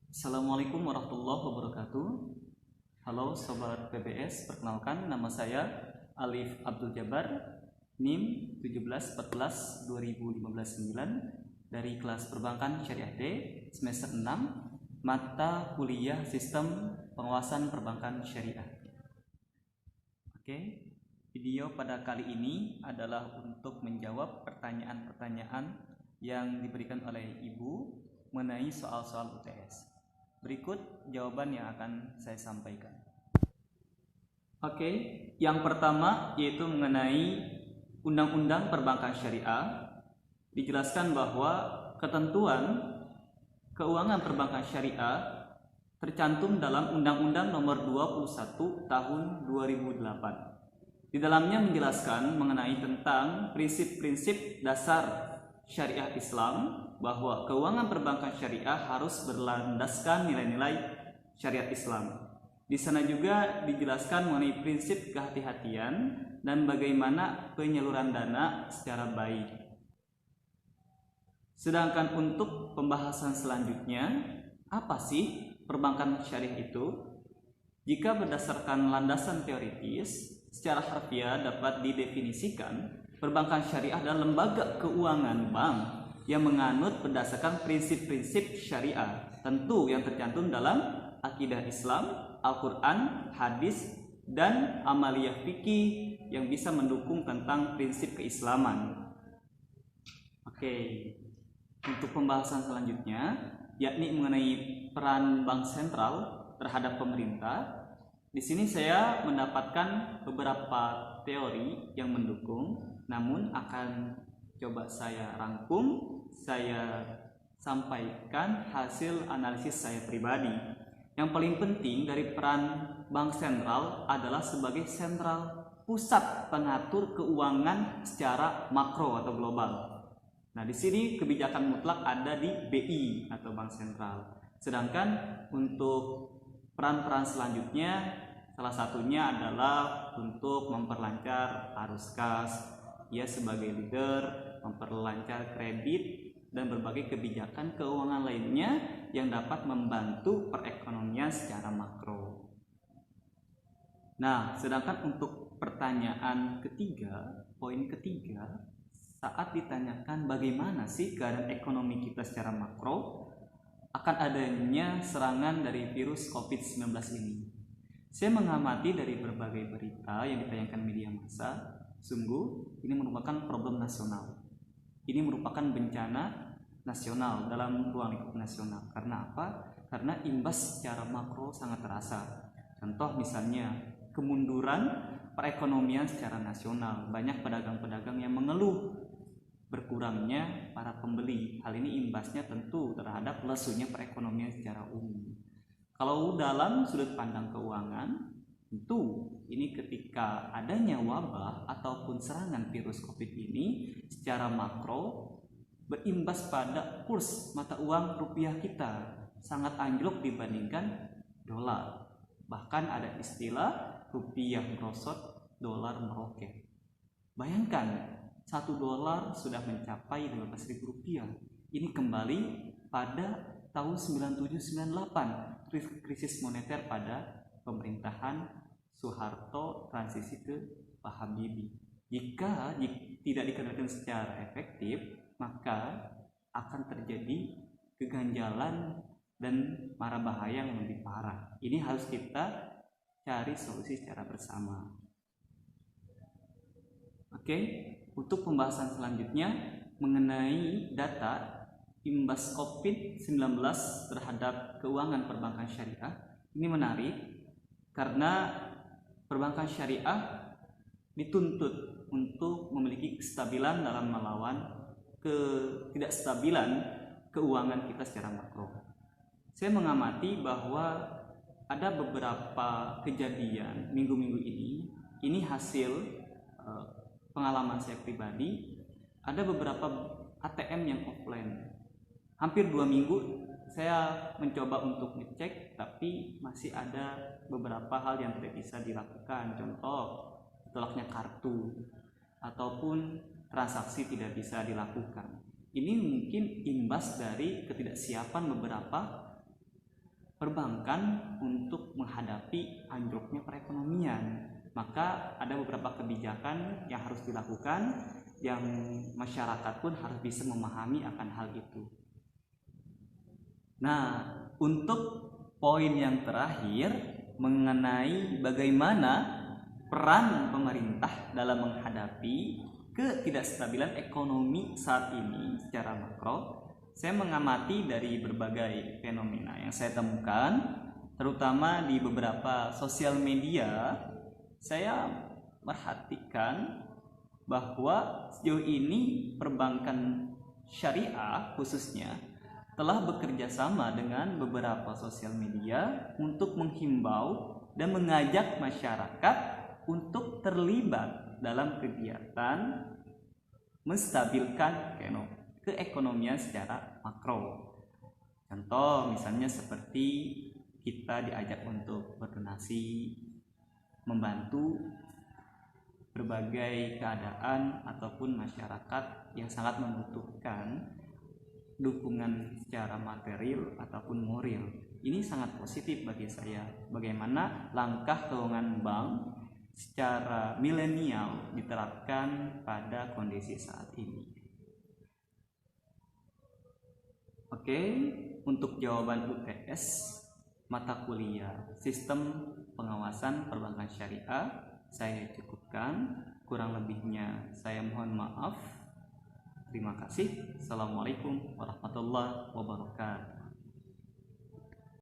Assalamualaikum warahmatullahi wabarakatuh. Halo Sobat PBS, perkenalkan nama saya Alif Abdul Jabar, NIM 1714-2015-9 dari kelas Perbankan Syariah D, semester 6, mata kuliah Sistem Pengawasan Perbankan Syariah. Oke, video pada kali ini adalah untuk menjawab pertanyaan-pertanyaan yang diberikan oleh Ibu mengenai soal-soal UTS. Berikut jawaban yang akan saya sampaikan. Oke, yang pertama yaitu mengenai Undang-Undang Perbankan Syariah. Dijelaskan bahwa ketentuan keuangan perbankan syariah tercantum dalam Undang-Undang Nomor 21 Tahun 2008. Di dalamnya menjelaskan mengenai tentang prinsip-prinsip dasar syariah Islam, bahwa keuangan perbankan syariah harus berlandaskan nilai-nilai syariat Islam. Di sana juga dijelaskan mengenai prinsip kehati-hatian dan bagaimana penyaluran dana secara baik. Sedangkan untuk pembahasan selanjutnya, apa sih perbankan syariah itu? Jika berdasarkan landasan teoritis, secara harfiah dapat didefinisikan perbankan syariah adalah lembaga keuangan bank yang menganut berdasarkan prinsip-prinsip syariah, tentu yang tercantum dalam akidah Islam, Al-Quran, hadis, dan amaliyah fikih yang bisa mendukung tentang prinsip keislaman. Oke, untuk pembahasan selanjutnya, yakni mengenai peran bank sentral terhadap pemerintah. Di sini saya mendapatkan beberapa teori yang mendukung, namun akan coba saya rangkum, saya sampaikan hasil analisis saya pribadi. Yang paling penting dari peran bank sentral adalah sebagai sentral pusat pengatur keuangan secara makro atau global. Nah, di sini kebijakan mutlak ada di BI atau bank sentral. Sedangkan untuk peran-peran selanjutnya, salah satunya adalah untuk memperlancar arus kas, ia sebagai leader, memperlancar kredit, dan berbagai kebijakan keuangan lainnya yang dapat membantu perekonomian secara makro. Nah, sedangkan untuk pertanyaan ketiga, poin ketiga, saat ditanyakan bagaimana sih keadaan ekonomi kita secara makro akan adanya serangan dari virus COVID-19 ini. Saya mengamati dari berbagai berita yang ditayangkan media massa, sungguh ini merupakan problem nasional. Ini merupakan bencana nasional dalam ruang lingkup nasional. Karena apa? Karena imbas secara makro sangat terasa. Contoh misalnya kemunduran perekonomian secara nasional. Banyak pedagang-pedagang yang mengeluh berkurangnya para pembeli. Hal ini imbasnya tentu terhadap lesunya perekonomian secara umum. Kalau dalam sudut pandang keuangan, tentu ini ketika adanya wabah ataupun serangan virus COVID ini secara makro berimbas pada kurs mata uang rupiah kita sangat anjlok dibandingkan dolar. Bahkan ada istilah rupiah merosot, dolar meroket. Bayangkan, 1 dolar sudah mencapai 15.000 rupiah. Ini kembali pada tahun 97-98, krisis moneter pada pemerintahan Soeharto transisi ke Pak Habibie. Jika tidak dikendalikan secara efektif, maka akan terjadi keganjalan dan mara bahaya yang lebih parah. Ini harus kita cari solusi secara bersama. Oke, untuk pembahasan selanjutnya mengenai data imbas COVID-19 terhadap keuangan perbankan syariah. Ini menarik karena perbankan syariah dituntut untuk memiliki kestabilan dalam melawan ketidakstabilan keuangan kita secara makro. Saya mengamati bahwa ada beberapa kejadian minggu-minggu ini hasil pengalaman saya pribadi. Ada beberapa ATM yang offline. Hampir 2 minggu saya mencoba untuk ngecek, tapi masih ada beberapa hal yang tidak bisa dilakukan. Contoh, tolaknya kartu ataupun transaksi tidak bisa dilakukan. Ini mungkin imbas dari ketidaksiapan beberapa perbankan untuk menghadapi anjloknya perekonomian. Maka ada beberapa kebijakan yang harus dilakukan, yang masyarakat pun harus bisa memahami akan hal itu. Nah, untuk poin yang terakhir mengenai bagaimana peran pemerintah dalam menghadapi ketidakstabilan ekonomi saat ini secara makro, saya mengamati dari berbagai fenomena yang saya temukan, terutama di beberapa sosial media. Saya perhatikan bahwa sejauh ini perbankan syariah khususnya telah bekerja sama dengan beberapa sosial media untuk menghimbau dan mengajak masyarakat untuk terlibat dalam kegiatan menstabilkan keekonomian secara makro. Contoh misalnya seperti kita diajak untuk berdonasi, membantu berbagai keadaan ataupun masyarakat yang sangat membutuhkan dukungan secara material ataupun moral. Ini sangat positif bagi saya. Bagaimana langkah keuangan bank secara milenial diterapkan pada kondisi saat ini. Oke, untuk jawaban UTS mata kuliah Sistem Pengawasan Perbankan Syariah saya cukupkan. Kurang lebihnya saya mohon maaf. Terima kasih. Assalamualaikum warahmatullahi wabarakatuh.